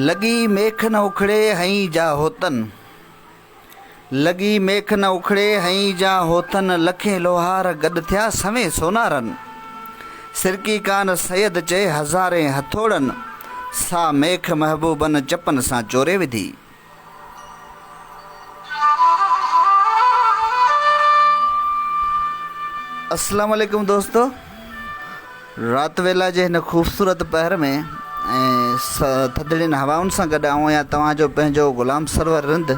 लगी मेख न उखड़े हई जा होतन, लगी मेख न उखड़े हई जा होतन, लखें लोहार गॾु थिया सवें सोनारन। सिरकी कान सैयद चए हज़ारे हथोड़न, सा मेख महबूबन चपन सां चोरे विधी। अस्सलाम वालेकुम दोस्तों, रात वेला जे हिन ख़ूबसूरत पहर में थधड़ियुनि हवाउनि सां गॾु आऊं आहियां तव्हांजो पंहिंजो ग़ुलाम सरवर रिंद।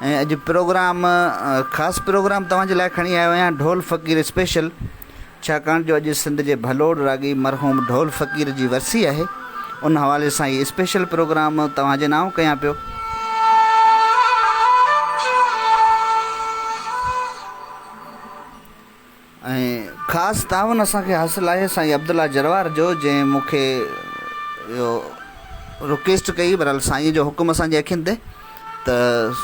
ऐं अॼु प्रोग्राम ख़ासि प्रोग्राम तव्हांजे लाइ खणी आयो आहियां, ढोल फ़क़ीर स्पेशल। छाकाणि जो अॼु सिंध जे भलोड़ रागी मरहूम ढोल फ़क़ीर जी वरसी आहे, उन हवाले सां इहो स्पेशल प्रोग्राम तव्हांजे नाम कयां पियो। ऐं ख़ासि तावन असांखे हासिलु आहे साईं अब्दुल्ला जरवार जो, जंहिं मूंखे इहो रिक्वेस्ट कई। बहरहाल साईं जो हुकुम असांजे अखियुनि ते त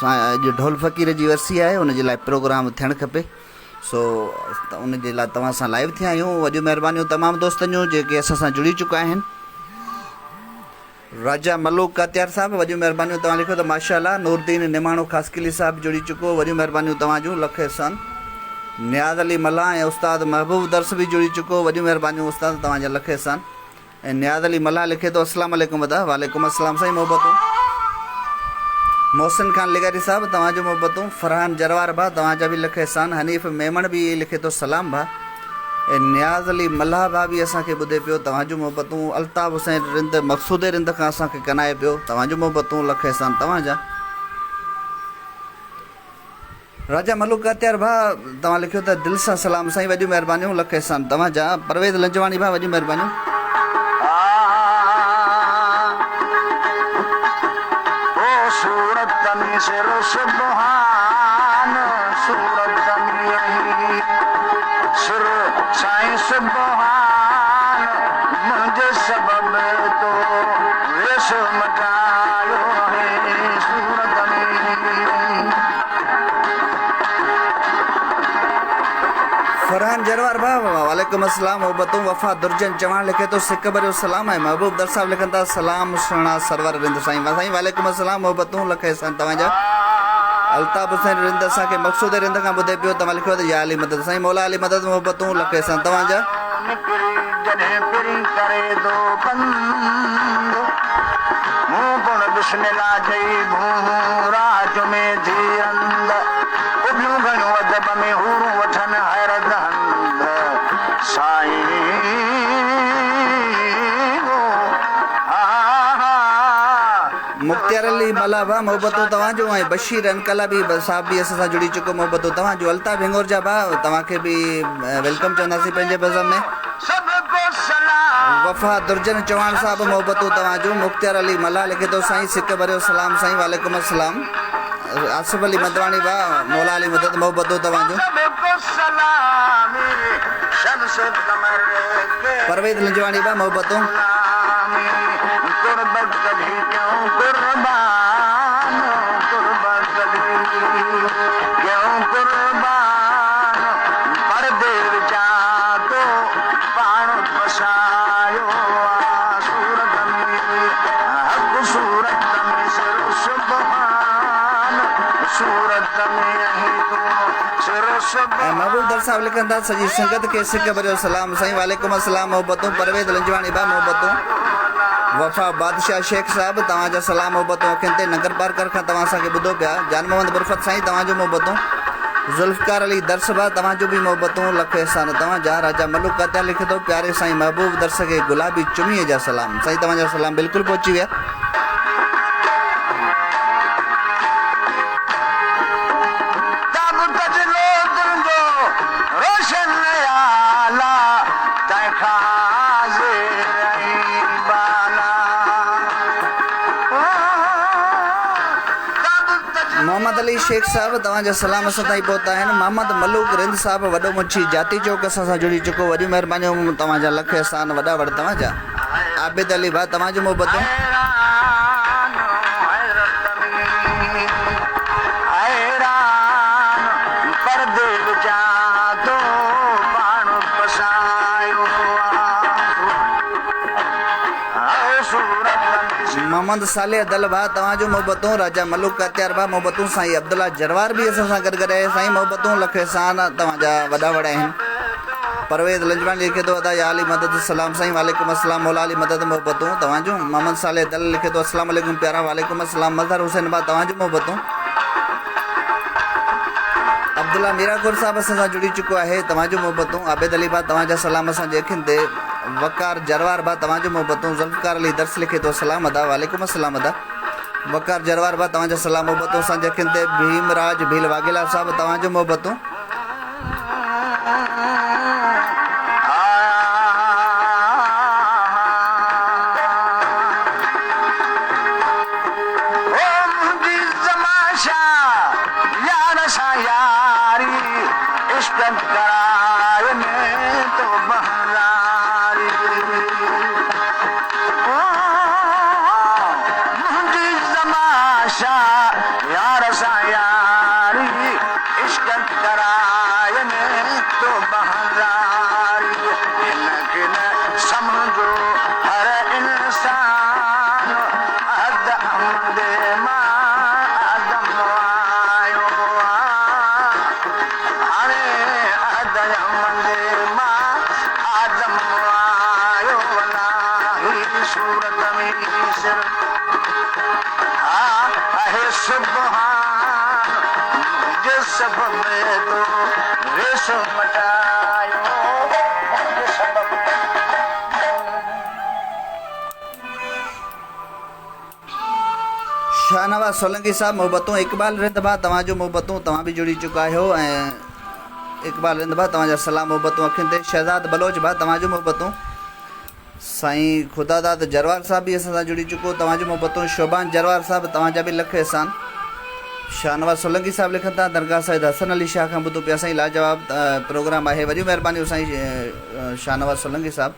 अॼु ढोल फ़क़ीर जी वरसी आहे, उन जे लाइ प्रोग्राम थियणु खपे। सो उन जे लाइ तव्हां सां लाइव थिया आहियूं। वॾियूं महिरबानियूं तमामु दोस्तनि जूं जेके असां सां जुड़ी चुका आहिनि। राजा मलूक कात्यार साहिबु, वॾियूं महिरबानियूं। तव्हां लिखो त माशाअल्लाह। नूरदीन निमाणो ख़ासकिली साहिबु जुड़ी चुको, वॾियूं महिरबानियूं तव्हां जूं, लख एहसान। नियाज़ अली मल्हा ऐं उस्ताद महबूब दर्स बि जुड़ी चुको, वॾियूं महिरबानियूं उस्ताद तव्हांजा, लख एहसान। ऐं नियाज़ अली मल्हा लिखे थो अस्सलाम वालेकुम वदा। वालेकुम अस्सलाम साईं, मोहबतूं। मोहसिन खान लिगारी साहिबु, तव्हांजो मोहबतूं। फरहान जरवार भाउ, तव्हांजा बि लख एहसान। हनीफ़ मेमण बि लिखे थो सलाम भाउ। ऐं नियाज़ अली मल्हा भाउ बि असांखे ॿुधे पियो, तव्हांजो मोहबतूं। अल्ताफ़ हुसैन रिंद मक़सूद रिंद खां असांखे कनाए पियो, तव्हांजो मोहबतूं, लख एहसान तव्हांजा। राजा मलूक कात्यार भाउ, तव्हां लिखियो त दिलि सां सलाम साईं, वॾियूं महिरबानियूं, लख एहसान तव्हांजा। परवेज़ लंजवाणी भाउ, वॾियूं महिरबानियूं। फरहान जरवार भाउ, वालेकुम अस्सलाम मोहबतूं। वफ़ा दुर्जन चवाण लिखे थो सिक भरियो सलाम आहे। महबूब दर साहिबु लिखनि था सलाम सुहिणा सरवर रिंद साईं। साईं वालेकुम अस्सलाम मोहबतूं, लख एहसान तव्हांजा। अल्ताफ़ हुसैन रिंद असांखे मक़सूद रिंद खां ॿुधे पियो, तव्हां लिखियो त या अली मदद साईं, मौला अली मदद मोहबतूं, लख एहसान तव्हांजा। मुख्तियार अली मल्हा भाउ, मोहबतूं तव्हांजो। ऐं बशीर अनकलाबी साहिबु बि असां सां जुड़ी चुको, मोहबतूं तव्हांजो। अल्ताफ़ हिंगोर जा भाउ, तव्हांखे बि वेलकम चवंदासीं पंहिंजे बज़म में। वफ़ा दुर्जन चौहान साहिबु, मोहबतूं तव्हांजो। मुख्तियार अली मल्हा लिखे थो साईं सिक भरियो सलाम साईं, वालेकुम अस्सलाम। आसिफ अली मदवाणी भाउ, मौला अली मदद मोहबतूं तव्हांजो। परवेज़ लंजवाणी भाउ, मोहबतूं। ऐं महबूब दर साहिबु लिखनि था सॼी संगत खे सिक भरियो सलाम साईं, वालेकुम अस्सलाम मोहबतूं। परवेज़ लंजवाणी भाउ, मोहबतूं। वफ़ा बादशाह शेख साहिबु, तव्हांजा सलाम मोहबतूं अखियुनि ते। नगर पार्कर खां तव्हां असांखे ॿुधो पिया। जान मोहम्मद बुरफ़त साईं, तव्हांजो मोहबतूं। ज़ुल्फ़कार अली दर्स भाउ, तव्हांजो बि मोहबतूं, लख एहसान तव्हांजा। राजा मलूक कात्यार लिखे थो प्यारे साईं महबूब दर्स खे गुलाबी चुमीअ जा सलाम साईं, तव्हांजा सलाम बिल्कुलु पहुची विया। मोहम्मद अली शेख साहिबु, तव्हांजा सलाम असां ताईं पहुता आहिनि। मोहम्मद मलूक रिंद साहिबु, वॾो मुंशी जाती चौक असां सां जुड़ी चुको, वॾियूं महिरबानियूं तव्हांजा, लख एहसान वॾा वॾा तव्हांजा। आबिद अली भाउ, तव्हांजो मोहबतूं। मोहम्मद साले दल भा तव्हांजो मोहबतूं, राजा मलूक कत्यार भा मोहबतूं, साईं अब्दुल्ला जरवार भी असां सां गॾु रहे साईं मोहबतूं, लख एहसान तव्हांजा वॾा वॾा आहिनि। परवेज़ लंजवानी लिखे थो अदा या अली मदद सलाम साईं वालेकुम अस्सलाम मौला अली मदद मोहबतूं तव्हांजूं। मोहम्मद साले दल लिखे थो अस्सलाम वालेकुम प्यारा वालेकुम अस्सलाम। मज़हर हुसैन भा तव्हांजूं मोहबतूं। अब्दुल्ला मीराखोर साहब असां सां जुड़ी चुको आहे, तव्हांजूं मोहबतूं। आबिद अली भा तव्हांजा सलाम असांजे अखियुनि ते। वकार जरवार भा तव्हांजूं मोहबतूं। ज़ुल्फ़कार अली दर्स लिखे थो सलाम अदा वालेकुम अस्सलाम अदा। वकार जरवार भा तव्हांजा सलाम मोहबतूं असांजे अखियुनि ते। भीमराज भील वाघेला साहब तव्हांजूं मोहबतूं। शाहनवाज सोलंकी साहब मोहबतूं। इकबाल रिंद भा तव्हांजो मोहबतूं, तव्हां बि जुड़ी चुका आहियो ऐं इकबाल रिंद भा तव्हांजा सलाम मोहबतूं अखियुनि ते। शहज़ाद बलोच भा तव्हांजो मोहबतूं। साईं ख़ुदादाद जरवार साहब बि असां सां जुड़ी चुको, तव्हांजो मोहबतूं। शोभान जरवार साहब तव्हांजा बि लख एहसान। शाहनवाज सोलंकी साहब लिखनि था दरगाह सईद हसन अली शाह खां ॿुधो पिया साईं लाजवाब प्रोग्राम आहे, वॾियूं महिरबानियूं साईं शाहनवाज सोलंकी साहब।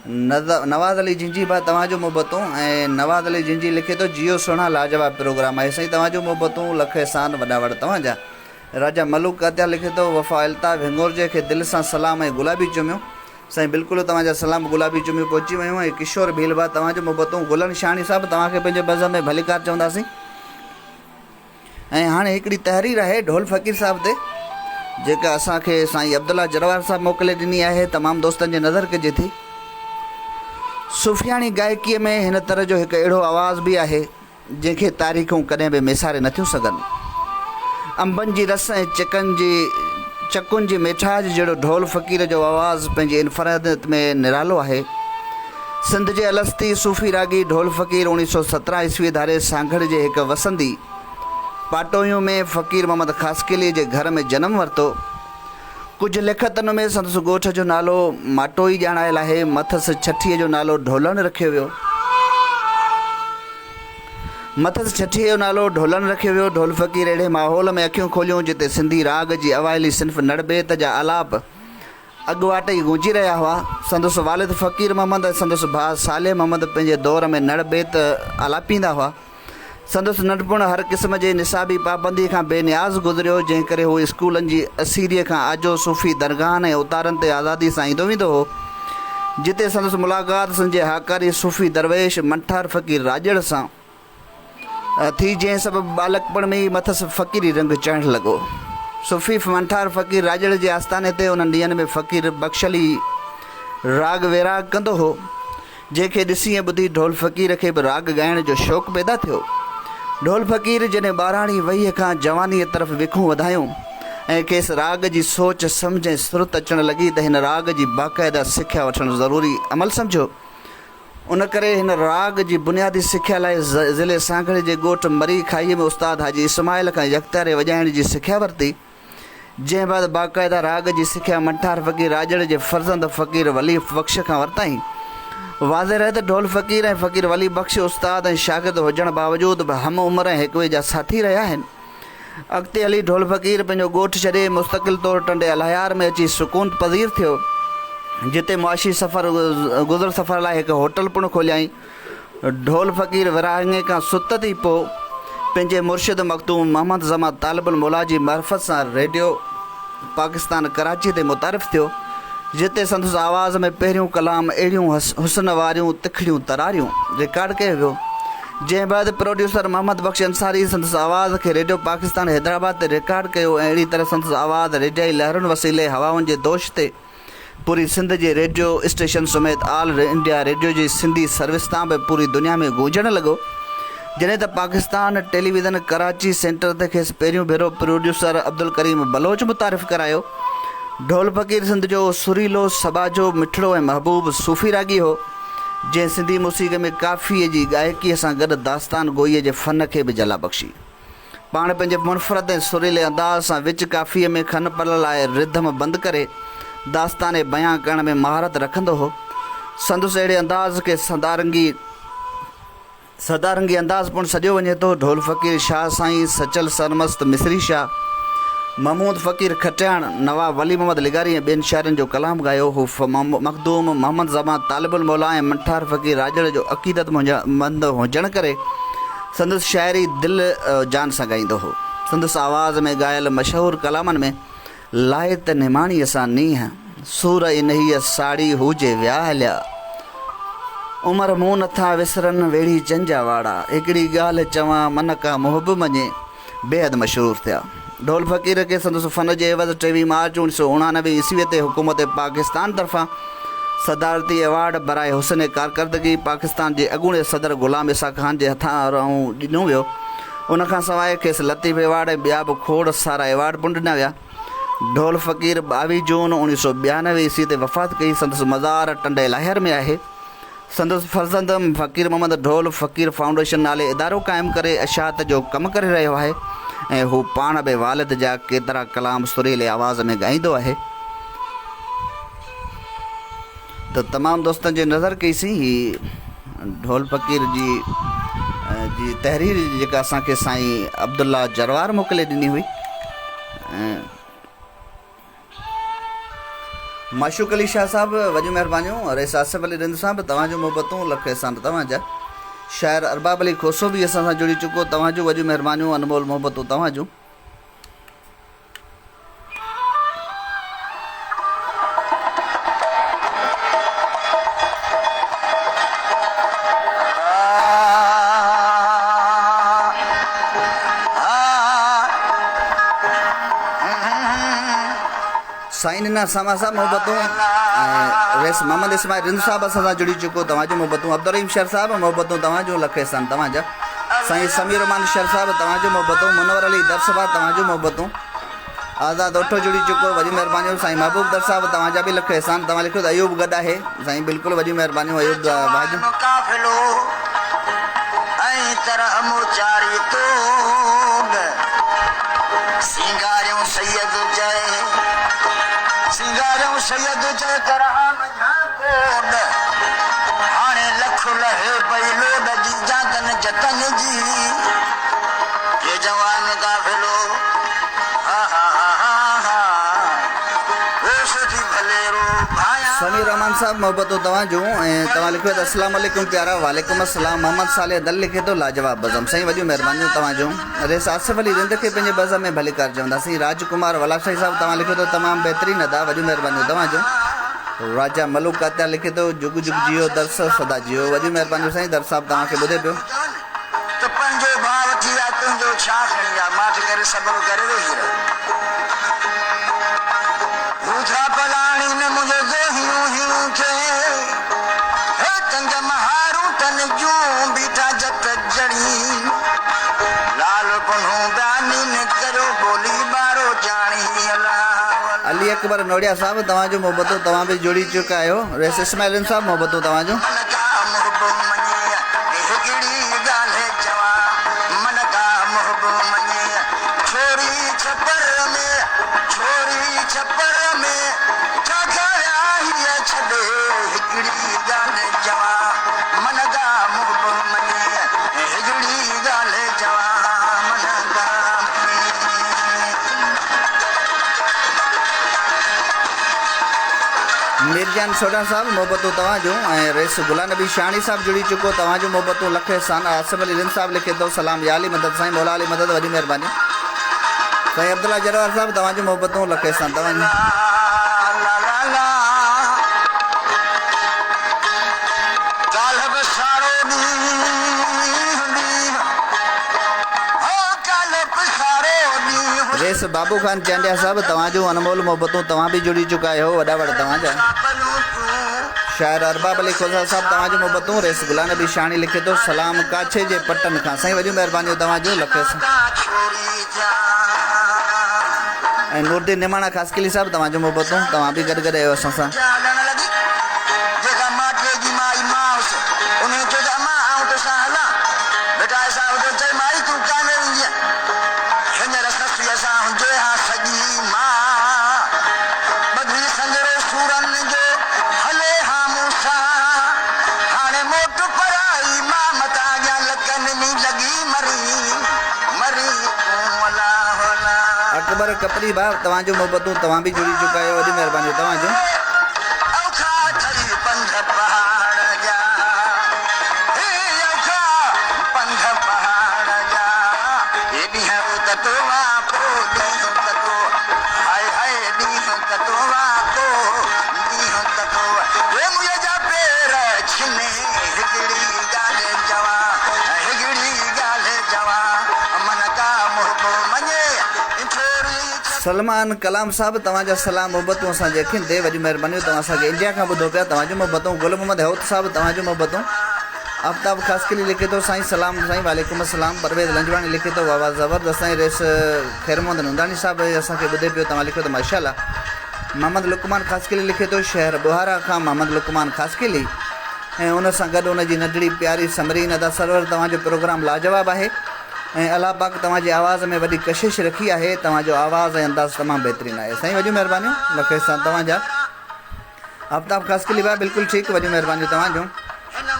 नवाज़ अली जिंजी भा तव्हांजो मोहबतूं ऐं नवाज़ अली जिंजी लिखे थो जियो सुहिणा लाजवाब प्रोग्राम आहे साईं तव्हांजो मोहबतूं, लख एहसान वॾा वॾा तव्हांजा। राजा मलूक कत्या लिखे थो वफ़ा अल्ताफ़ हिंगोरजे खे दिलि सां सलाम ऐं गुलाबी चुमियो साईं। बिल्कुलु तव्हांजा सलाम गुलाबी चुमियूं पहुची वियूं। ऐं किशोर भील भा तव्हांजो मोहबतूं। गुलन शाणी साहब तव्हांखे पंहिंजे बज़म में भलीकार चवंदासीं। ऐं हाणे हिकिड़ी तहरीर आहे ढोल फ़क़ीर साहब ते, जेका असांखे साईं अब्दुल्ला जरवार साहब मोकिले ॾिनी आहे, तमामु दोस्तनि जे नज़र कजे थी। सूफ़ियाणी गायकीअ में हिन तरह जो हिकु अहिड़ो आवाज़ु बि आहे जंहिंखे तारीख़ूं कॾहिं बि मिसारे नथियूं सघनि। अंबनि जी रस ऐं चकुनि जी मिठास जहिड़ो ढोल फ़क़ीर जो आवाज़ु पंहिंजी इनफ़रादियत में निरालो आहे। सिंध जे अलस्ती सूफ़ी रागी ढोल फ़क़ीर 1917 ईस्वी धारे सांघड़ जे हिकु वसंदी पाटोयूं में फ़क़ीर मोहम्मद ख़ासकेली जे घर में जनमु वरितो। कुझु लिखतनि में संदसि ॻोठ जो नालो माटोई ॼाणायल आहे। मथसि छठीअ जो नालो ढोलन रखियो वियो। ढोल फ़क़ीर अहिड़े माहौल में अखियूं खोलियूं जिते सिंधी राग जी अवाइली सिन्फ़ नड़बेत जा आलाप अॻुवाट ई गूंजी रहिया हुआ। संदसि वालिद फ़क़ीर मोहम्मद ऐं संदसि भाउ साले मोहम्मद पंहिंजे दौर में नड़बेत आलापींदा हुआ। संदसि नंढपण हर क़िस्म जे निसाबी पाबंदी खां बेनियाज़ गुज़रियो, जंहिं करे हू स्कूलनि जी असीरीअ खां आजो सूफ़ी दरगाहनि ऐं उतारनि ते आज़ादी सां ईंदो वेंदो हो, जिते संदसि मुलाक़ात संजे हाकारी सूफ़ी दरवेश मंठार फ़क़ीर राजड़ सां थी, जंहिं सबबु बालकपण में ई मथसि फ़क़ीरी रंग चढ़णु लॻो। सूफ़ी मंठार फ़क़ीर राजड़ जे आस्थाने ते उन्हनि ॾींहंनि में फ़क़ीर बख़्शली राग वेराग कंदो हो, जंहिंखे ॾिसी ऐं ॿुधी ढोल फ़क़ीर खे बि राग ॻाइण जो शौक़ु पैदा थियो। ढोल फ़क़ीर जॾहिं ॿाराणी वहीअ खां जवानीअ तरफ़ विखूं वधायूं ऐं खेसि राग जी सोच सम्झ ऐं सुरत अचणु लॻी त हिन राग जी बाक़ाइदा सिख्या वठणु ज़रूरी अमल सम्झो। उन करे हिन राग जी बुनियादी सिख्या लाइ ज़िले सांघड़ जे ॻोठ मरी खाईअ में उस्ताद हाजी इस्माइल खां यकतारे वॼाइण जी सिख्या वरिती, जंहिं बाद बाक़ाइदा राग जी सिख्या मंठार फ़क़ीर राजड़ जे फ़र्ज़ंद फ़क़ीर वली बख़्श खां वरिताई। वाज़े रहे त ढोल फ़क़ीर ऐं फ़क़ीर वली बख़्श उस्ताद ऐं शागिर्द हुजण बावजूदि बि हम उमिरि ऐं हिक ॿिए जा साथी रहिया आहिनि। अॻिते हली ढोल फ़क़ीर पंहिंजो ॻोठु छॾे मुस्तक़िल तौरु टंडे अलहयार में अची सुकून पज़ीर थियो, जिते मुआशी गुज़र सफ़र लाइ हिकु होटल पिणु खोलियाईं। ढोल फ़क़ीर विरहाङे खां सुत थी पोइ पंहिंजे मुर्शिद मखदूम मोहम्मद ज़मा तालिबुल मौला जी मार्फत सां रेडियो पाकिस्तान कराची ते मुतारिफ़ थियो, जिते संदसि आवाज़ में पहिरियों कलाम अहिड़ियूं हुस्न वारियूं तिखड़ियूं तरारियूं रिकॉर्ड कयो वियो, जंहिं बैदि प्रोड्यूसर मोहम्मद बख्श अंसारी संदसि आवाज़ खे रेडियो पाकिस्तान हैदराबाद ते रिकॉर्ड कयो ऐं अहिड़ी तरह संदसि आवाज़ रेडियाई लहरुनि वसीले हवाउनि जे दोष ते पूरी सिंध जे रेडियो स्टेशन समेत ऑल इंडिया रेडियो जी सिंधी सर्विस तां बि पूरी दुनिया में गूंजण लॻो। जॾहिं त पाकिस्तान टेलीविज़न कराची सेंटर ते खेसि पहिरियों भेरो प्रोड्यूसर अब्दुल करीम बलोच मुतारिफ़ करायो। ढोल फ़क़ीर सिंध जो सुरीलो सबाजो मिठड़ो ऐं महबूब सूफ़ी रागी हो, जंहिं सिंधी मूसीक़ी में काफ़ीअ जी गायकीअ सां गॾु दास्तान गोईअ जे फ़न खे बि जला बख़्शी। पाण पंहिंजे मुनफ़रद ऐं सुरीले अंदाज़ सां विच काफ़ीअ में खन पल लाइ रिधम बंदि करे दास्तान बयां करण में महारत रखंदो हो। संदसि अहिड़े अंदाज़ खे सदारंगी अंदाज़ पिणु सॼो वञे थो। ढोल फ़क़ीर शाह साईं, सचल सरमस्त मिसरी शाह, महमूद फ़क़ीर खटियाण, नवाब वली मोहम्मद लिगारी ऐं ॿियनि शाइरनि जो कलाम ॻायो हो। मखदूम मोहम्मद ज़मा तालिबुल मौला ऐं मंठार फ़क़ीर राजड़ जो अक़ीदतमंद हुजण करे संदसि शाइरी दिलि जान सां ॻाईंदो हो। संदसि आवाज़ में ॻायल मशहूरु कलामनि में लाहे त निमाणीअ सां नींहं, सूर इन हीअ साड़ी हुजे वियाहलिया, उमिरि मूं नथा विसरनि वेड़ी जंजा वाड़ा, हिकिड़ी ॻाल्हि चवां मन का मुहब मञे, बेहद मशहूरु थिया। ढोल फ़क़ीर खे संदसि फ़न जे एवज़ 23 मार्च 1989 ईस्वीअ ते हुकूमत पाकिस्तान तरफ़ां सदारती एवार्ड बराए हुस्न कारकर्दगी पाकिस्तान जे अॻूणे सदर ग़ुलाम इसा ख़ान जे हथां ॾिनो वियो। उनखां सवाइ खेसि लतीफ़ एवार्ड ऐं ॿिया बि खोड़ सारा एवार्ड पिणु ॾिना विया। ढोल फ़क़ीर 22 जून 1992 ईस्वी ते वफ़ात कई। संदसि मज़ार टंडे लाहिर में आहे। संदसि फर्ज़ंद फ़क़ीर मोहम्मद ढोल फ़क़ीर फाउंडेशन नाले इदारो क़ाइमु करे अशात जो कमु करे रहियो आहे ऐं हू पाण बि वालिद जा केतिरा कलाम सुरीले आवाज़ में ॻाईंदो आहे। त तमामु दोस्तनि जी नज़र कईसीं ही ढोल फ़क़ीर जी तहरीर जेका असांखे साईं अब्दुल्ला जरवार मोकिले ॾिनी हुई। माशूक अली शाह साहिबु वॾियूं महिरबानियूं। रेस आसिफ़ अली रिंद साहिबु तव्हांजो मोहबतूं लख एहसान तव्हांजा। शाइर अरबाब अली खोसो बि असां सां जुड़ी चुको, तव्हांजूं वॾियूं महिरबानियूं, अनमोल मोहबतूं तव्हांजूं। साईं निना सामा साहब मोहबतूं। रेस मोहम्मद इस्माइल रिंद साहब असां सां जुड़ी चुको, तव्हांजूं मोहबतूं। अब्दुल रहीम शर साहब मोहबतूं तव्हांजूं, लख एहसान तव्हांजा। साईं समीर रहमान शर साहब तव्हांजूं मोहबतूं। मुनवर अली दर साहब तव्हांजूं मोहबतूं। आज़ाद ओठो जुड़ी चुको, वॾी महिरबानियूं। साईं महबूब दर साहब तव्हांजा बि लख एहसान। तव्हां लिखियो त अयूब गॾु आहे। साईं बिल्कुलु वॾी महिरबानियूं अयूब भाॼियूं। सैयद जय करहान कोड हाणे लख लहे पई लोड जी जातन जतन जी ये जवान काफिलो हा हा हा हा ओसती भलेरो भाया। समीर रहमान साहब मोहबतूं तव्हांजूं। ऐं तव्हां लिखियो त अस्सलाम वालेकुम प्यारा। वालेकुम अस्सलाम। मोहम्मद साले दल लिखे थो लाजवाब बज़म। साईं वॾियूं महिरबानियूं तव्हांजूं। रेस आसिफ़ अली रिंद खे पंहिंजे बज़म में भले कार चवंदासीं। राजकुमार वलाशाही साहब तव्हां लिखियो थो तमामु बहितरीनु अदा, वॾियूं महिरबानियूं तव्हांजूं। राजा मलूक कात्या लिखे थो जुग जुग जियो दर्स सदा जियो, वॾियूं महिरबानियूं साईं। दर साहब तव्हांखे ॿुधे पियो। त पंहिंजो भाउ थी विया तुंहिंजो छा खणी विया, माठ करे सब्र करे वेही रह। रूठा पलाणी न मुंहिंजो गोहियूं हियूं थे हे तंग महारू तन जूं बीठा जत जड़ी लाल पुन्हूं बयानी न करो बोली बारो जानी। अली अकबर नोड़िया साहब तव्हांजो मोहबतूं, तव्हां बि जुड़ी चुका आहियो। रेस इस्माइल साहब मोहबतूं तव्हांजूं। मिर्जान सोडा साहब मोहबतूं तव्हांजूं। ऐं रेस गुलाम नबी शानी साहब जुड़ी चुको, तव्हांजूं मोहबतूं लख एहसान। आसिफ़ अली रिंद साहब लिखे थो सलाम या अली मदद। साईं मौला अली मदद वॾी महिरबानी। साईं अब्दुल्ला जरवार साहब तव्हांजूं मोहबतूं लख एहसान तव्हांजूं। रेस बाबू खान चांडिया साहब तव्हांजो अनमोल मोहब्बतूं तव्हां बि जुड़ी चुका आहियो वॾा वॾा तव्हांजा शायर अरबाब अली खोसा साहब तव्हांजो मोहब्बतूं रेस गुलाम नबी शाणी लिखे थो सलाम काछे जे पटन खां साईं वॾियूं महिरबानियूं तव्हांजो लखे ऐं नूरदीन निमाणा ख़ासकिली साहब तव्हांजो मोहब्बतूं तव्हां बि गॾु गॾु आहियो असां सां अकबर कपरी भाउ तव्हांजो मोहब्बतूं तव्हां बि जुड़ी चुका आहियो वॾी महिरबानी तव्हांजो सलमान कलाम साहब तव्हांजा सलाम मोहब्बतूं असांजे अखियुनि ते वॾी महिरबानियूं तव्हां असांखे इंडिया खां ॿुधो पिया तव्हांजो मोहब्बतूं गुल मोहम्मद हौत साहब तव्हांजो मोहब्बतूं आफ्ताब ख़ासकिली लिखे थो साईं सलाम साईं वालेकुम अस्सलाम परवेज़ लंजवाणी लिखे थो वाह वाह ज़बरदस्त साईं रेस ख़ैर मोहम्मद नंदानी साहब असांखे ॿुधे पियो तव्हां लिखो त माशाअल्लाह मोहम्मद लुकमान ख़ासकिली लिखे थो शहर बुहारा खां मोहम्मद लुकमान ख़ासकिली ऐं उन सां गॾु उनजी नंढड़ी प्यारी समरीन अदा सरवर तव्हांजो प्रोग्राम लाजवाब आहे ऐं अलाह पाक तव्हांजी आवाज़ में वॾी कशिश रखी आहे तव्हांजो आवाज़ ऐं अंदाज़ तमामु बहितरीनु आहे साईं वॾियूं महिरबानियूं लखे सां तव्हांजा आफ्ताब ख़ासकिली भाउ बिल्कुलु ठीकु वॾियूं महिरबानियूं तव्हांजो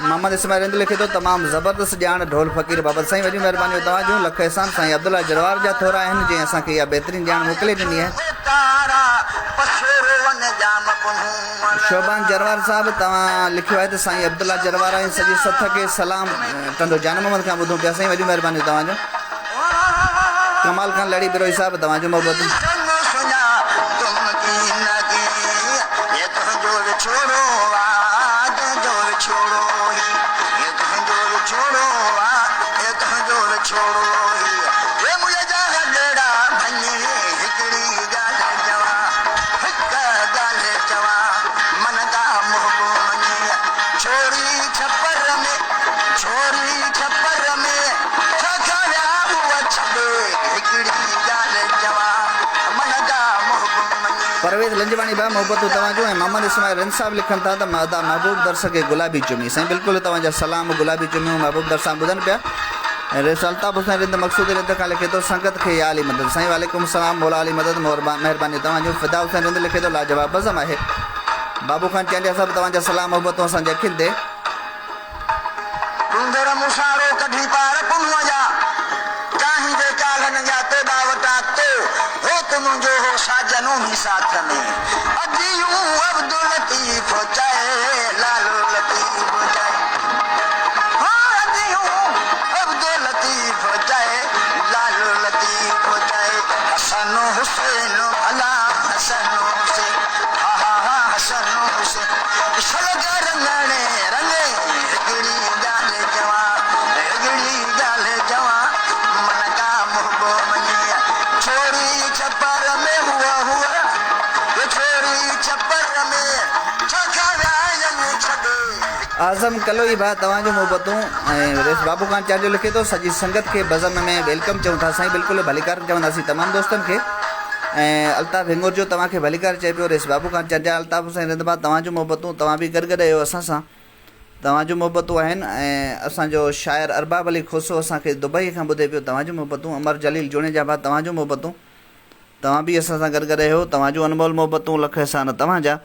मोहम्मद इस्माइल हिंद लिखे थो तमामु ज़बरदस्त ॼाण ढोल फ़क़ीर बाबति साईं वॾियूं महिरबानियूं तव्हांजो लख एहसान साईं अब्दुल्ला जरवार जा थोरा आहिनि जंहिं असांखे इहा बहितरीनु ॼाण मोकिले ॾिनी आहे शोभान जरवार साहब तव्हां लिखियो आहे त साईं अब्दुल्ला जरवार ऐं सॼी सथ खे सलाम कंदो जान मोहम्मद खां ॿुधूं पिया साईं वॾियूं महिरबानियूं तव्हांजो कमाल खान लड़ी बिरोही साहब तव्हांजो मोहब्बतूं परवेज़ लंजवाणी भाउ मोहब्बतूं तव्हांजो ऐं मोहम्मद इस्माइल रिंद साहब लिखनि था त मादा महबूब दर्स खे गुलाबी चुमी साईं बिल्कुलु तव्हांजा सलाम गुलाबी चुमियूं महबूब दर सां ॿुधनि पिया ऐं रेस अल्ताफ़ हुसैन रिंद मक़सूद रिंद खां लिखे थो संगत खे या अली मदद साईं वालेकुम सलाम मौला अली मदद महिरबानी तव्हांजो फिदा हुसैन रिंद लिखे थो लाजवाब बज़म आहे बाबू खान चांडिया साहब तव्हांजा सलाम मोहब्बतूं असांजे अखियुनि ते मुझे हो साजनों ही साथ में अजीयूं अब्दुल लतीफ चाहे लालू लतीफ चाहे हाँ अजीयूं अब्दुल लतीफ चाहे लालू लतीफ चाहे हसन हुसैन भला हसन हुसैन हाँ हाँ हाँ हसन हुसैन सलगा रंगने रंगे हिगड़ी गाल जवा हिगड़ी गाल जवा मन का मुहबो मनिया छोरी छपर में हुआ हुआ ये छोरी छपर में आज़म कलोई भाउ तव्हांजो मोहब्बतूं ऐं रेस बाबू खान चांडियो लिखे थो सॼी संगत खे बज़म में वेलकम चऊं था साईं बिल्कुलु भलीकार चवंदासीं तमामु दोस्तनि खे ऐं अल्ताफ़ हिंगोर जो तव्हांखे भलीकार चए पियो रेस बाबू खान चांडिया अल्ताफ़ हुसैन रिंदबा तव्हांजो मोहब्बतूं तव्हां बि गॾु गॾु आहियो असां सां तव्हांजो मोहब्बतूं आहिनि ऐं असांजो शाइर अरबाब अली खोसो असांखे दुबई खां ॿुधे पियो तव्हांजो मोहब्बतूं अमर जलील जुणेजा भाउ तव्हांजो मोहब्बतूं तव्हां बि असां सां गॾु गॾु आहियो तव्हांजो अनमोल मोहब्बतूं लख एहसान तव्हांजा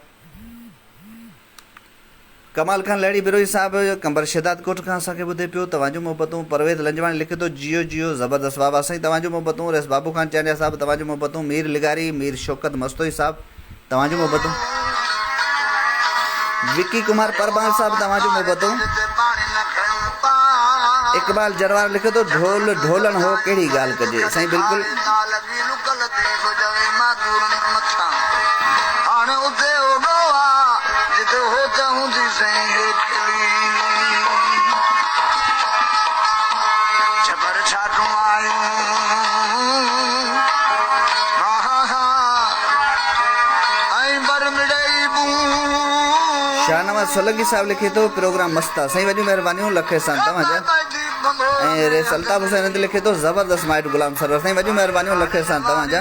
कमाल खान लड़ी बिरोही साहब कंबर शिदात कोट खां असांखे ॿुधे पियो तव्हांजो मोहब्बतूं परवेज़ लंजवाणी लिखे थो जियो जियो ज़बरदस्त वाह वाह साईं तव्हांजो मोहब्बतूं रेस बाबू खान चांडिया साहब तव्हांजो मोहब्बतूं मीर लिगारी मीर शौकत मस्तोई साहब तव्हांजो मोहब्बतूं विक्की कुमार परबार साहब तव्हांजो मोहब्बतूं इकबाल जरवार लिखे थो ढोल ढोलण हो कहिड़ी ॻाल्हि कजे साईं बिल्कुलु शाहनवाज सोलंकी साहब लिखे तो प्रोग्राम मस्त आहे साईं, वॾी महिरबानियूं लख सां तव्हांजा। ऐं रेस अल्ताफ़ हुसैन ते लिखे तो ज़बरदस्त माइट गुलाम सरवर, साईं वॾी महिरबानियूं लख सां तव्हांजा।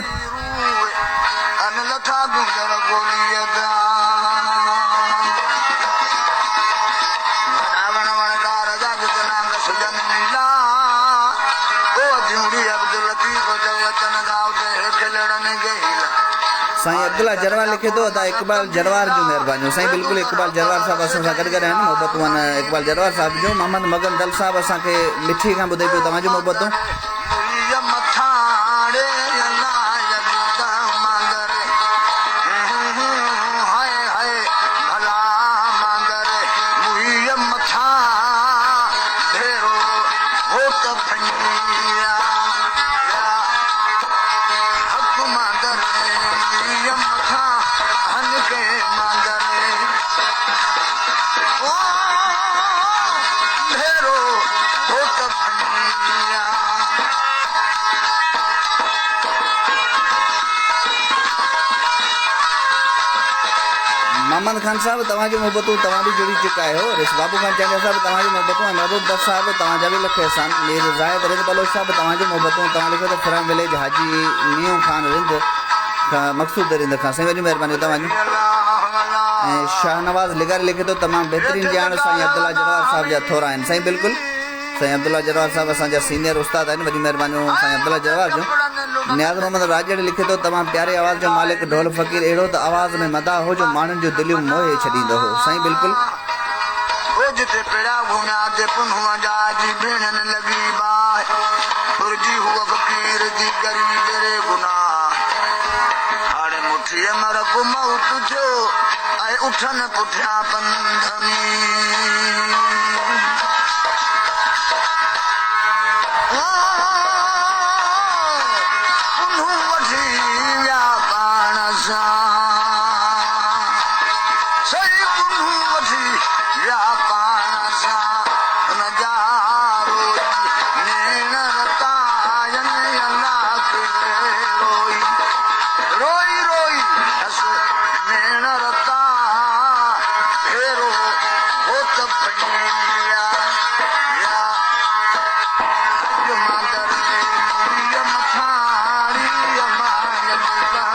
साईं अब्दुल्ला जरवार लिखे तो अदा इकबाल जरवार जूं महिरबानियूं साईं, बिल्कुलु इकबाल जरवार साहब असां सां गॾु आहिनि। मोहबतूं आहिनि इकबाल जरवार साहब जूं। मोहम्मद मगन दल साहब असांखे मिठी खां ॿुधाए पियो तव्हांजूं मोहबतूं। मोहम्मद खान साहब तव्हांजूं मोहबतूं तव्हां बि जुड़ी चुका आहियो। रिस बाबू खान चांडिया साहब तव्हांजूं मोहबतूं। महबूब दर साहब तव्हांजा बि लख एहसान। मीर ज़ाहिद रिंद बलोच साहब तव्हांजूं मोहबतूं। तव्हां लिखो त फ्रॉम विलेज हाजी मीओ खान रिंद खां मक़सूद रिंद खां, साईं वॾी महिरबानी तव्हांजूं। ऐं शाहनवाज़ लिगारी लिखे तो तमामु बहितरीनु ॼाण साईं अब्दुल्ला जरवार साहब जा थोरा आहिनि साईं, बिल्कुलु साईं अब्दुल्ला जरवार साहब असांजा सीनियर उस्ताद आहिनि, वॾी महिरबानियूं साईं अब्दुल्ला जरवार जूं। नियाज़ मोहम्मद राजड़ लिखे तो तमामु प्यारे आवाज़ जो मालिक ढोल फ़क़ीर, अहिड़ो त आवाज़ में मदा हो जो माण्हुनि जूं दिलियूं मोहे छॾींदो हो साईं, बिल्कुलु। उठन पुठियां पंधमी पुन्हूं वठी विया पाण सां, सही पुन्हूं वठी विया पाण सां। हुन जा नेण रतायनि अल्लाह खे रोई रोई रोई हस नेण रता भेरो हो त पईया या अॼु मांदर में मथाड़ी अमान मांदर।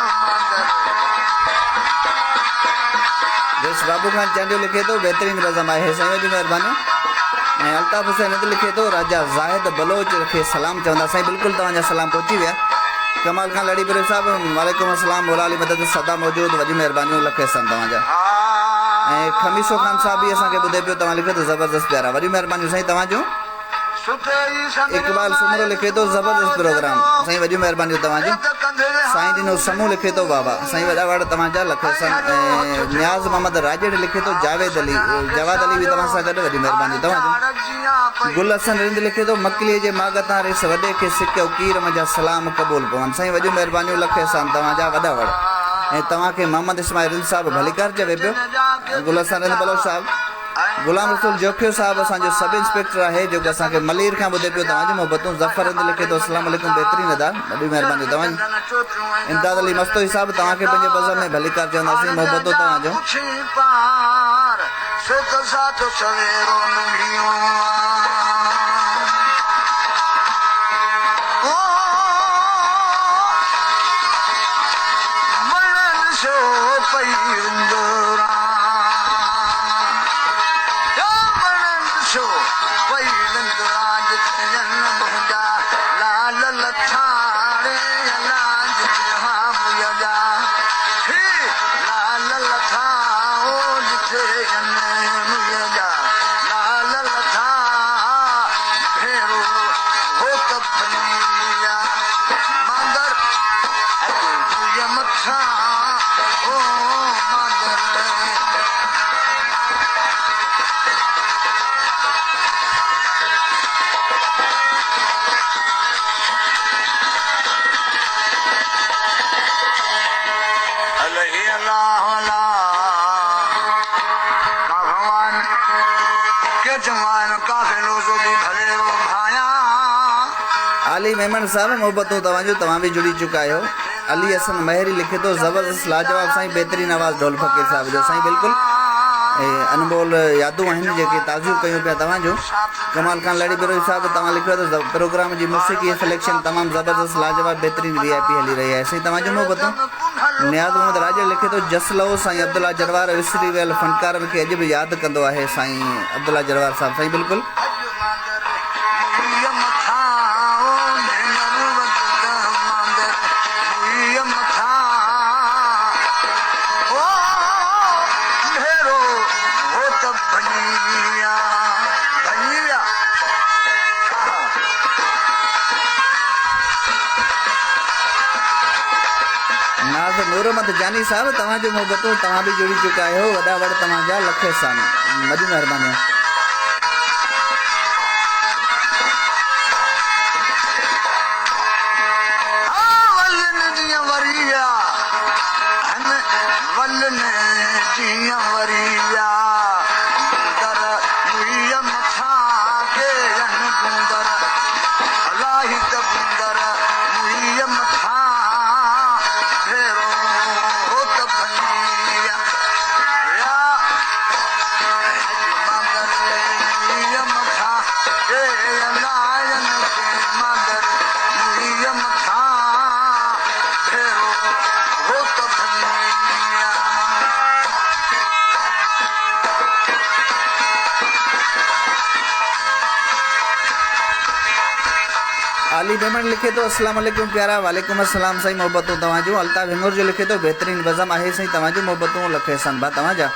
रिस बाबू खान चांडियो लिखे तो बहितरीनु बज़म आहे साईं, वॾी महिरबानी। ऐं अल्ताफ़ हुसैन ते लिखे तो राजा ज़ाहिद बलोच खे सलाम चवंदा साईं, बिल्कुलु तव्हांजा सलाम पहुची विया। कमाल खान लड़ी पियो साहब वालेकुम अस्सलाम, मौला अली मदद सदा मौजूद, वॾी महिरबानियूं लख सां तव्हांजा। ऐं खमीसो खान साहब बि असांखे ॿुधाए पियो, तव्हां लिखो तो ज़बरदस्त प्यारा, वॾी महिरबानियूं साईं तव्हांजूं। इकबाल सुमरो लिखे तो ज़बरदस्त प्रोग्राम साईं, वॾी महिरबानियूं तव्हांजूं। साईं ॾिनो समूह लिखे तो बाबा, साईं वॾा वॾा तव्हांजा लख सां। ऐं नियाज़ मोहम्मद राजड़ लिखे तो जावेद अली, जवाद अली बि तव्हां सां गॾु, वॾी महिरबानी तव्हांजूं। गुल हसन रिंद लिखे तो मकलीअ जे माग तां रिस वॾे खे सिक उकीर मुंहिंजा सलाम क़बूल पवनि साईं, वॾियूं महिरबानियूं लख सां तव्हांजा वॾा वॾा। ऐं तव्हांखे मोहम्मद इस्माइल रिंद साहब भलीकार चवे पियो। गुल हसन रिंद बलोच साहब, गुलाम रसूल जोखियो साहब असांजो सब इंस्पेक्टर आहे जेको असांखे मलीर खां ॿुधे पियो तव्हांजूं मोहबतूं। ज़फ़र रिंद लिखे तो अस्सलाम वालेकुम, बहितरीनु अदा, वॾी महिरबानी तव्हांजी। इमदाद अली मस्तोई साहब तव्हांखे पंहिंजे बज़म में भलीकार चवंदासीं, मोहबतूं तव्हांजो। अली मेमन साहब मोहबतूं तव्हांजूं, तव्हां बि जुड़ी चुका आहियो। अली हसन महरी लिखे तो ज़बरदस्त लाजवाब साईं, बहितरीनु आवाज़ ढोल फ़क़ीर साहब जो साईं, बिल्कुलु। अनमोल यादूं आहिनि जेके ताज़ियूं कयूं पिया तव्हांजो। कमाल खान लड़ी बिरोही साहब तव्हां लिखियो त प्रोग्राम जी मौसीक़ी सिलेक्शन तमामु ज़बरदस्त लाजवाब बहितरीन VIP हली रही आहे साईं तव्हांजो मोहबतूं। नियाज़ मोहम्मद राजर लिखे थो जस लहो साईं अब्दुल्ला जरवार विसरी वियल फ़नकारनि खे अॼु बि यादि कंदो आहे साईं अब्दुल्ला जरवार साहब। साईं बिल्कुलु नूरमत जानी साहब तव्हांजो मोहबतूं तव्हां बि जुड़ी चुका आहियो वॾा वॾ तव्हांजा लख एहसान वॾी महिरबानी। अली मेमन लिखे थो अस्सलाम वालेकुम प्यारा। वालेकुम अस्सलाम साईं मोहबतूं तव्हांजो। अल्ताफ़ हिंगोर जो लिखे थो बहितरीन बज़म आहे साईं तव्हांजो मोहबतूं लख एहसान भा तव्हांजा।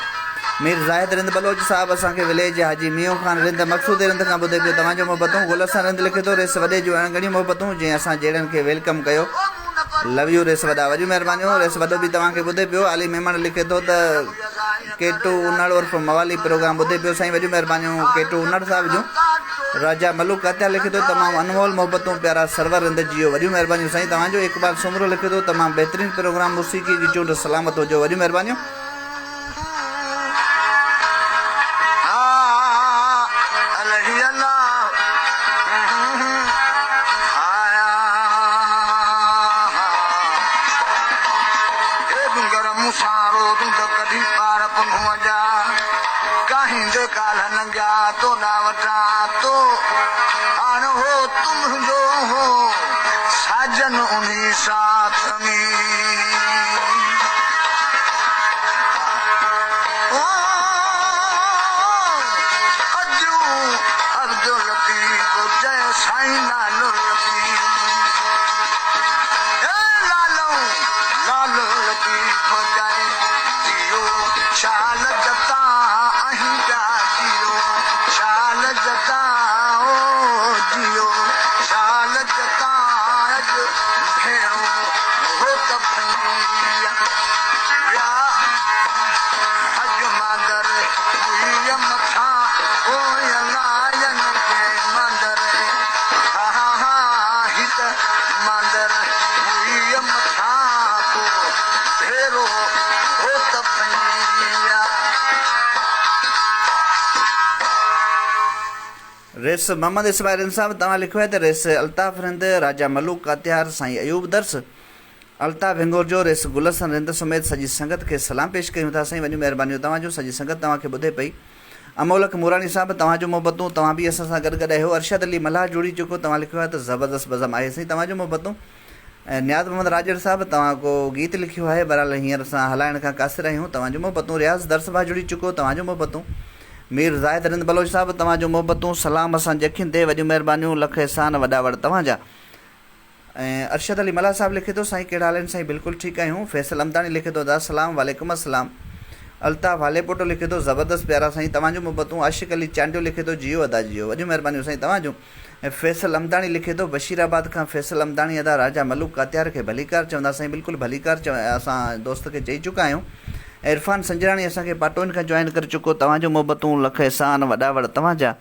मीर ज़ाहिद रिंद बलोच साहब असांखे विलेज हाजी मियो ख़ान रिंद मक़सूद रिंद खां ॿुधे पियो तव्हांजो मोहबतूं। गुलसन रिंद लिखे थो रेस वॾे जूं अणगणियूं मोहबतूं जंहिं असां जहिड़नि खे वेलकम कयो लव यू रेस वॾा वॾियूं महिरबानियूं। रेस वॾो बि तव्हांखे ॿुधे पियो। अली मेमन लिखे थो त केटू उनड़ उर्फ़ मवाली प्रोग्राम ॿुधे पियो साईं वॾियूं महिरबानियूं केटू उनड़ साहब जूं। राजा मलूक हत्या लिखे थो तमामु अनमोल मोहबतूं प्यारा सरवर रिंद जियो वॾियूं महिरबानियूं साईं तव्हांजो। इक़बाल सुमरो लिखे थो तमामु बहितरीन प्रोग्राम मौसीक़ी जी चूंड सलामत हुजो वॾियूं महिरबानियूं। रेस मोहम्मद इस्माइल साहब तव्हां लिखियो आहे त रेस अल्ताफ़ रिंद राजा मलूक कात्यार साईं अयूब दर्स अल्ताफ़ हिंगोर जो रेस गुलसन रिंद समेत सॼी संगत खे सलाम पेश कयूं था साईं वॾियूं महिरबानियूं तव्हांजो। सॼी संगत तव्हांखे ॿुधे पई। अमोलक मुरानी साहब तव्हांजो मोहबतूं तव्हां बि असां सां गॾु गॾु आहियो। अरशद अली मल्हार जुड़ी चुको तव्हां लिखियो आहे त ज़बरदस्त बज़म आहे साईं तव्हांजो मोहबतूं। ऐं नियाज़ मोहम्मद राजर साहब तव्हां को गीत लिखियो आहे बहरहाल हींअर असां हलाइण खां कासिर आहियूं तव्हांजो मोहबतूं। रियाज़ दर्स भाउ जुड़ी चुको तव्हांजो मोहबतूं। मीर ज़ाहिद रिंद बलोच साहब तव्हांजो मोहबतूं सलाम असां जखियुनि ते वॾियूं महिरबानियूं लख एहसान वॾा वॾ तव्हांजा। ऐं अरशद अली मल्हार साहब लिखे थो साईं कहिड़ा हाल आहिनि साईं बिल्कुलु ठीकु आहियूं। फैसल अमदानी लिखे थो दासलाम वालेकुम अस्सलाम। अल्ताफ़ हालेपोटो लिखे थो ज़बरदस्त प्यारा साईं तव्हांजो मोहबतूं। आशिक़ अली चांडियो लिखे थो जियो अदा जियो वॾियूं महिरबानियूं साईं तव्हांजो। ऐं फैसल अमदानी लिखे थो बशीराबाद खां फैसल अमदानी अदा राजा मलूक कात्यार खे भलीकार चवंदा साईं बिल्कुलु भलीकार असां दोस्त खे चई चुका आहियूं। इरफान संजराणी असांखे पाटोइन खां जॉइन करे चुको तव्हांजो मोहबतूं लख एहसान वॾा वॾ तव्हांजा।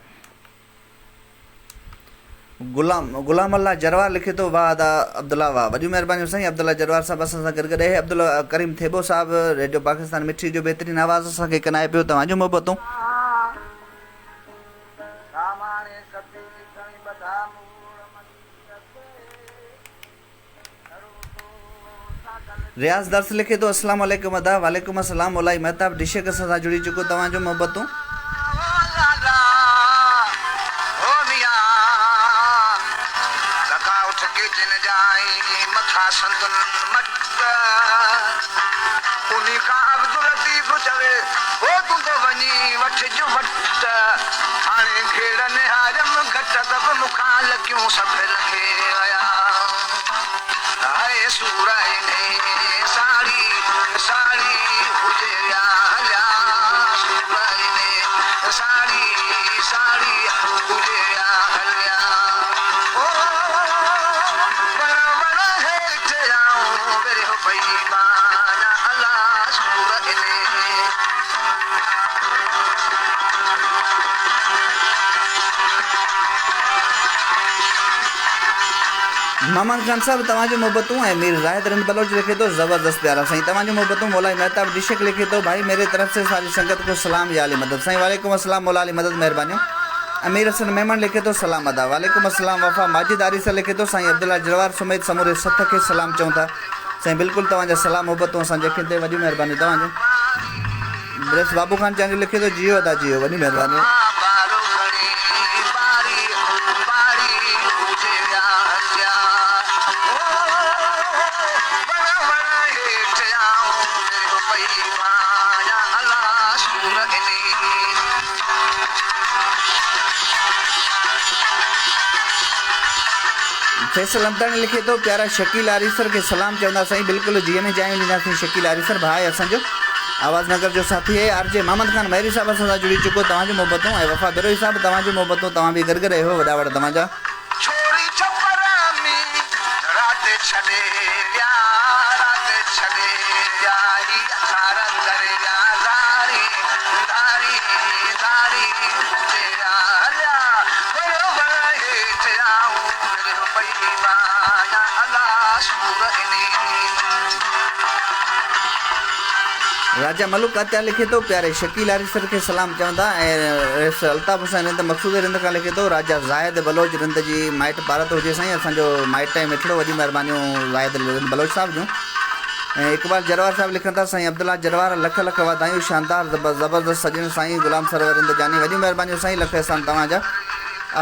गुलाम अल्लाह जरवार लिखे थो वाह अदा अब्दुल्ला वाह वॾियूं महिरबानियूं साईं। अब्दुल्ला जरवार साहब असां सां गॾु गॾु आहे। अब्दुल्ला करीम थेबो साहब रेडियो पाकिस्तान मिठी जो बहितरीनु आवाज़ असांखे कनाए पियो तव्हांजो मोहबतूं। रियाज़ दर्स लिखे तो अस्सलाम वालेकुम अदा वालेकुम अस्सलाम मोलाई महताब डिशे के साथ जुड़ी चुको तव्हांजो मोहब्बतूं मोहम्मद खान साहब तव्हांजो मोहब्बतूं ऐं मीर ज़ाहिद रंद बलोच लिखे तो ज़बरदस्त प्यारा साईं तव्हांजो मोहब्बतूं मौलाई महताब डिशक लिखे तो भाई मेरे तरफ से सारी संगत को सलाम या अली मदद साईं वालेकुम अस्सलाम मौला अली मदद मेहरबानियों अमीर हसन मेमन लिखे तो सलाम अदा वालेकुम अस्सलाम वफ़ा माजिद आरिसा लिखे तो साईं अब्दुल्ला जरवार समेत समूरे सथ खे सलाम चऊं था साईं बिल्कुलु तव्हांजा सलाम मोहब्बतूं असांजे अखियुनि ते वॾी महिरबानी तव्हांजो ब्रेस बाबू खान चांजो लिखे तो जियो अदा जियो वॾी महिरबानी फैसल अमतानी लिखे तो प्यारा शकील आरिसर के सलाम चवंदा साईं बिल्कुलु जीअं में जायूं ॾींदासीं शकील आरिसर भाई असांजो आवाज़ नगर जो साथी है आरजे मोहम्मद खान महरी साहब असां सां जुड़ी चुको तव्हांजो मोहब्बतूं ऐं वफ़ा बिरोही साहब तव्हांजो मोहब्बतूं तव्हां बि गॾु रहियो वॾा वॾा तव्हांजा राजा मलुक अत्या लिखे तो प्यारे शकील आरिसर के सलाम चवंदा ऐं अल्ताफ़ हुसैन रिंद मक़सूद रिंद खां लिखे तो राजा ज़ाहिद बलोच रिंद जी माइट भारत हुजे साईं असांजो माइट ऐं मिठड़ो वॾी महिरबानियूं ज़ाहिद रिंद बलोच साहब जूं ऐं इकबाल जरवार साहब लिखनि था साईं अब्दुल्ला जरवार लख लख वाधायूं शानदार ज़बरदस्त सजन साईं गुलाम सरवर रिंद जानी वॾी महिरबानियूं साईं लख अहसान तव्हांजा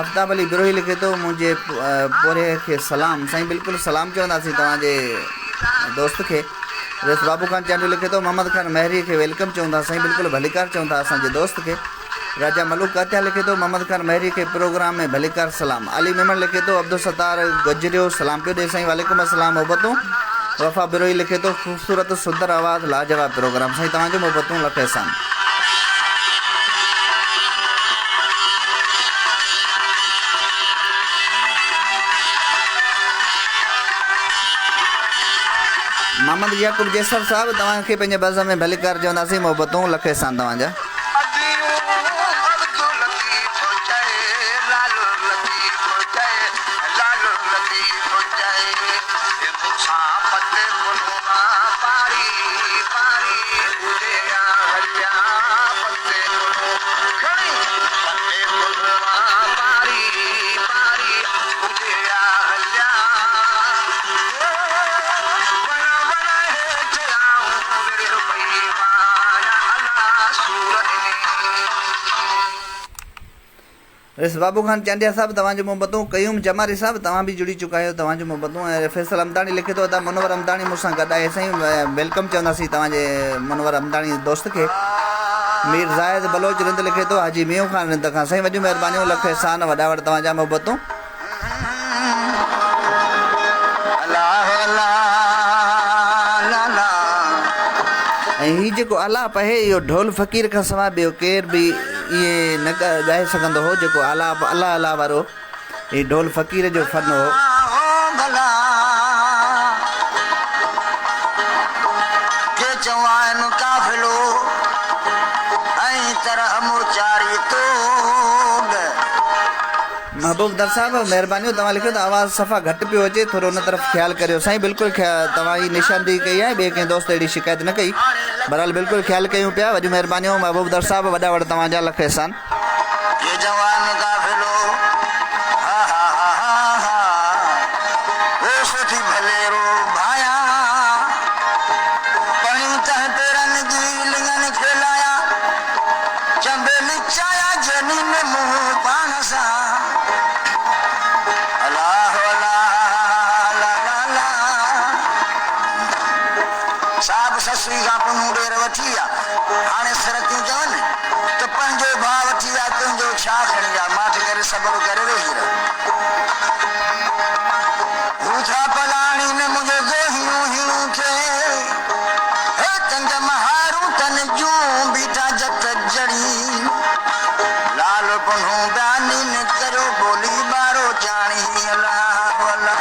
आफ्ताब अली बिरोही लिखे तो मुंहिंजे पोरे खे सलाम साईं बिल्कुलु सलाम चवंदासीं तव्हांजे दोस्त खे रेस बाबू खान चांडू लिखे तो मोहम्मद खान महरी के वेलकम चवंदा साईं बिल्कुलु भलीकार चवंदा असांजे दोस्त के राजा मलूक अत्या लिखे तो मोहम्मद खान महरी के प्रोग्राम में भलीकार सलाम अली मेमन लिखे तो अब्दुल सत्तार गजरियो सलाम पियो ॾे साईं वालेकुम अस्सलाम मोहब्बतूं वफ़ा बिरोही लिखे तो ख़ूबसूरत सुंदर आवाज़ लाजवाब प्रोग्राम साईं तव्हांजो मोहब्बतूं लख अहसान मोहम्मद याकूब जैसर साहब तव्हांखे पंहिंजे बज़ में भलीकार चवंदासीं मोहब्बतूं लख अहसान तव्हांजा रेस बाबू खान चांडिया साहब तव्हांजो मोहब्बतूं कयूम जमारी साहब तव्हां बि जुड़ी चुका आहियो तव्हांजो मोहब्बतूं ऐं फैसल अमदानी लिखे थो त मुनवर अमदानी मूंसां गॾु आहे साईं वेलकम चवंदासीं तव्हांजे मुनवर अमदानी दोस्त खे मीर ज़ाहिद बलोच रिंद लिखे थो हाजी मियो ख़ान रिंद खां साईं वॾियूं महिरबानियूं लख अहसान वॾा वॾा तव्हांजा मोहब्बतूं ऐं हीउ जेको आलाप आहे इहो ढोल फ़क़ीर खां सवाइ ॿियो केर बि इहे न ॻाए सघंदो हो जेको आलाप अला अला वारो हीउ ढोल फ़क़ीर जो फ़न हो महबूब दर साहब महिरबानियूं तव्हां लिखियो त आवाज़ु सफ़ा घटि पियो अचे थोरो उन तरफ़ ख़्यालु करियो साईं बिल्कुलु तव्हां जी निशानदेही कई आहे ॿिए कंहिं दोस्त अहिड़ी शिकायत न कई बहरहाल बिल्कुलु ख़्यालु कयूं पिया वॾियूं महिरबानियूं महबूब दर साहब वॾा वॾा तव्हांजा लख अहसान साहब ससुई खां पुनू ॾेर वठी विया हाणे सरतियूं चवनि त पंहिंजो भाउ वठी विया तुंहिंजो छा खणी विया माठ करे सब्र करे वेही रहो रूठा पलाणी न मुंहिंजे गोहियूं हियूं खे हे तंग महारू तन जूं बीठा जत जड़ी लाल पुनू बयानी न करो बोली बारो जानी अल्लाह अल्लाह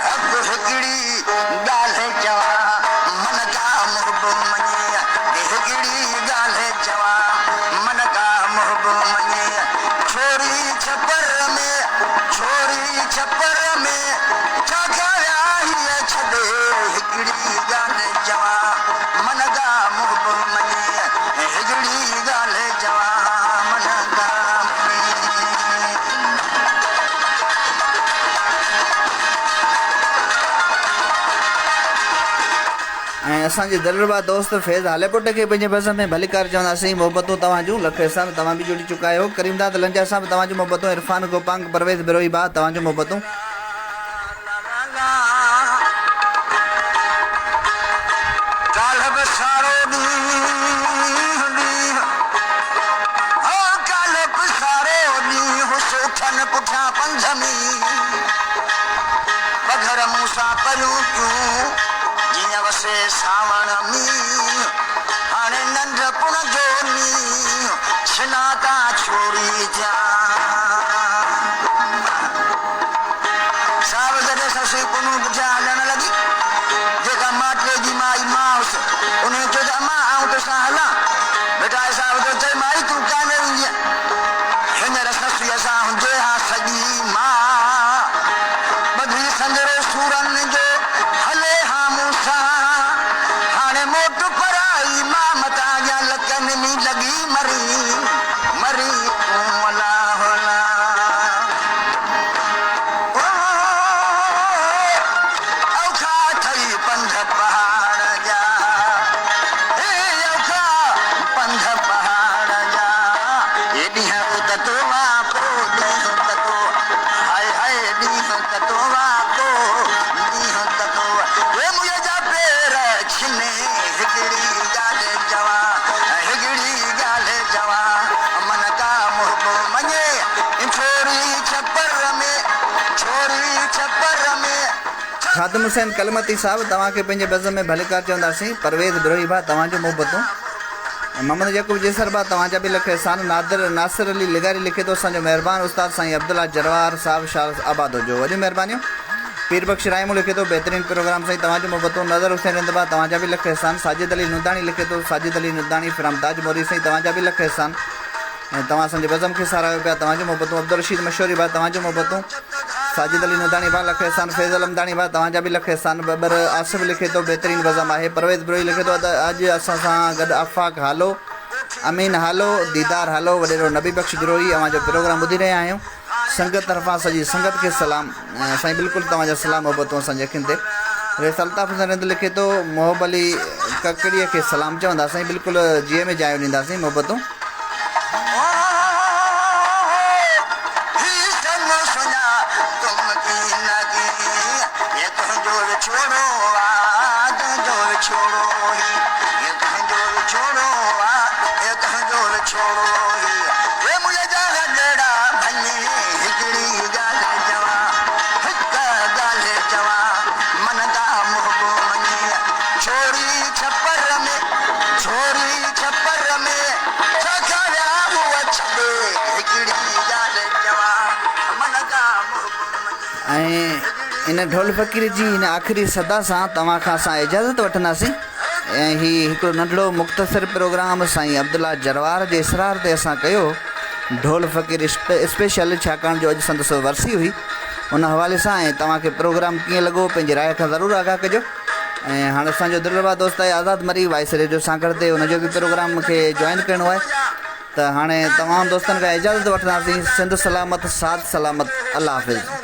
हक हिकिड़ी ॻाल्हि चवा मन का मुहब मञे हिकिड़ी ॻाल्हि चवा मन का मुहब मञे छोरी छपर में छा कया हीअ छॾे हिकिड़ी ॻाल्हि चवा मन का मुहब मञे हिकिड़ी ॻाल्हि चवा मन का ऐं असांजे दिलरुबा दोस्त फैज़ हालेपुट खे पंहिंजे बज़ में भलीकार चवंदासीं मोहबतूं तव्हांजूं लख सां तव्हां बि जुड़ी चुका आहियो करीमदाद लंजा सां बि तव्हांजूं मोहबतूं इरफान गोपांग परवेज़ बिरोही बा तव्हांजूं मोहबतूं सावण में हाणे नंढपुण जो नी छिनाता छोड़ी जा साहब जॾहिं ससुई पुनू पुठियां हलण लॻी जेका माटे जी माई माउस उन चयो त अम्मा आऊं तोसां हलां बेटा साहब जो चई माई तूं काॾे वेंदीअ हींअर ससुअ सां हुजे हा सॼी मां ॿधी संजरो सूरनि जो हले हा मूंसां मोट पराई मां मता जा लकन में लगी मरी मरी अल्लाह औखा थई पंध पहाड़ जा हे औखा पंध पहाड़ जा ये ॾींहं कतो वापो ॾींहं कतो हाय हाय ॾींहं कतो वापो ॾींहं कतो हे मुंहिंजा जा पेर छिने हिकिड़ी ॻाल्हि चवा हिकिड़ी ॻाल्हि चवा मन का मुहब मञे छोरी छपर में ख़ादिम हुसैन कलमती साहब तव्हांखे पंहिंजे बज़ में भलीकार चवंदासीं परवेज़ बिरोही बा तव्हांजूं मोहबतूं मोहम्मद यकूब जेसर बा तव्हांजा बि लख एहसान नासिर अली लिगारी लिखे थो असांजो महिरबानी उस्ताद साईं अब्दुल्ला जरवार साहब शाह आबाद हुजो वॾियूं महिरबानियूं पीर बख्श रायमू लिखे थो बहितरीन प्रोग्राम साईं तव्हांजूं मोहबतूं नज़र हुसैन रिंदबा तव्हांजा बि लख एहसान साजिद अली नुदाणी लिखे थो साजिद अली नुदाणी फिराम ताज मोरी साईं तव्हांजा बि लख एहसान ऐं तव्हां असांजे बज़म खे सारायो पिया तव्हांजूं मोहबतूं अब्दुल रशीद मशहूरी बा तव्हांजूं मोहबतूं साजिद अली नुदाणी बा लख एहसान फैज़ल हमदाणी बा तव्हांजा बि लख एहसान बबर आसिफ लिखे थो बहितरीन बज़म आहे परवेज़ बिरोही लिखे थो अॼु असां सां गॾु आफ़ाक़ हालो अमीन हालो दीदार हालो वॾेरो नबी बख्श बिरोही अवांजो प्रोग्राम ॿुधी रहिया आहियूं संगत तरफ़ां सॼी संगत खे सलाम साईं बिल्कुलु तव्हांजा सलाम मोहबतूं असांजे अखियुनि ते वरी अल्ताफ़ हुसैन रिंद लिखे थो मोहब अली ककड़ीअ खे सलाम चवंदा साईं बिल्कुलु जीअ में जाइ ॾींदासीं मोहबतूं ऐं इन ढोल फ़क़ीर जी इन आख़िरी सदा सां तव्हां खां असां इजाज़त वठंदासीं ऐं हीउ हिकिड़ो नंढिड़ो मुख़्तसिर प्रोग्राम साईं अब्दुल्ला जरवार जे इसरार ते असां कयो ढोल फ़क़ीर स्पेशल छाकाणि जो अॼु संदसि वरसी हुई उन हवाले सां ऐं तव्हांखे प्रोग्राम कीअं लॻो पंहिंजी राय खां ज़रूरु आगाह कजो ऐं हाणे असांजो दिलरुबा दोस्त आहे आज़ाद मरी वाइस रेडियो सागर ते उनजो बि प्रोग्राम मूंखे जॉइन करिणो आहे त हाणे तमामु दोस्तनि खां इजाज़त वठंदासीं सिंध सलामत साथ सलामत अल्लाह हाफ़िज़